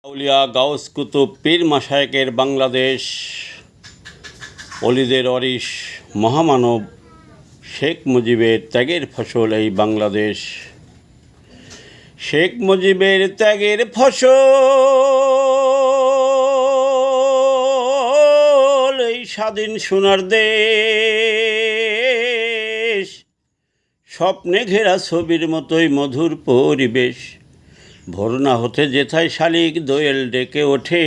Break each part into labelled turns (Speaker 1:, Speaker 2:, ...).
Speaker 1: আউলিয়া Gauss Qutub পীর মাশায়েখের বাংলাদেশ, অলিদের অরিস মহামানব শেখ মুজিবের ত্যাগের ফসল এই বাংলাদেশ। শেখ মুজিবের ত্যাগের ফসল এই স্বাধীন সোনার দেশ। স্বপ্নে ঘেরা ছবির মতোই মধুর পরিবেশ। ভোর না হতে যেথায় শালিক দোয়েল ডেকে ওঠে,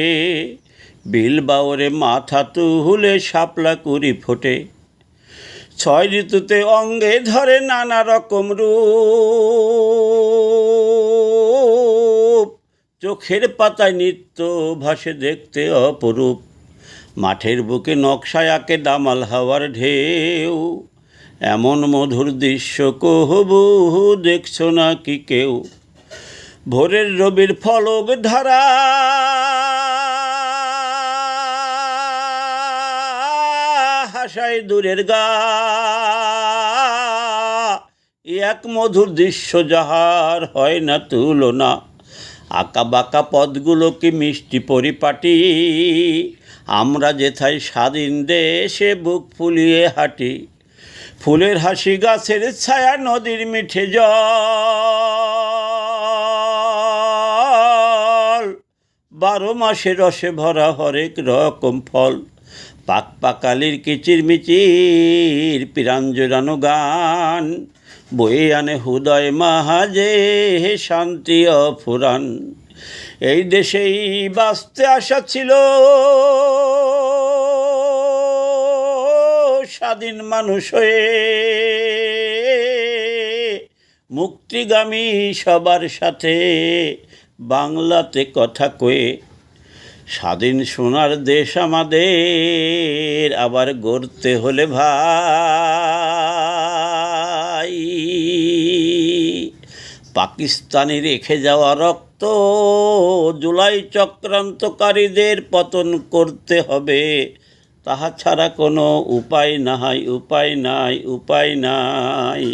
Speaker 1: বিল বাওরে মাথা তুলে শাপলা কুড়ি ফোটে। ছয় ঋতুতে অঙ্গে ধরে নানা রকম রূপ, চোখের পাতায় নিত্য ভাসে দেখতে অপরূপ। মাঠের বুকে নকশায় আঁকে দামাল হাওয়ার ঢেউ, এমন মধুর দৃশ্য কহবু দেখছো না কি কেউ। ভোরের রবির ফলক ধারা হাসায় দূরের গা, এক মধুর দৃশ্য যাহার হয় না তুলনা। আঁকা বাঁকা পথগুলো কি মিষ্টি পরিপাটি, আমরা যেথায় স্বাধীন দেশে বুক ফুলিয়ে হাঁটি। ফুলের হাসি গাছের ছায়া নদীর মিঠে জল, 12 মাসে রসে ভরা হরেক রকম ফল। পাক পাকালির কিচিরমিচির প্রাণ জোড়ানো গান, বয়ে আনে হৃদয় মাঝে শান্তি অফুরান। এই দেশেই বাঁচতে আসা ছিল স্বাধীন মানুষ হয়ে, মুক্তিগামী সবার সাথে বাংলাতে কথা কয়ে। স্বাধীন সোনার দেশ আমাদের আবার গড়তে হলে ভাই, পাকিস্তানি রেখে যাওয়া রক্ত জুলাই চক্রান্তকারীদের পতন করতে হবে। তাহা ছাড়া কোনো উপায় নাই, উপায় নাই, উপায় নাই।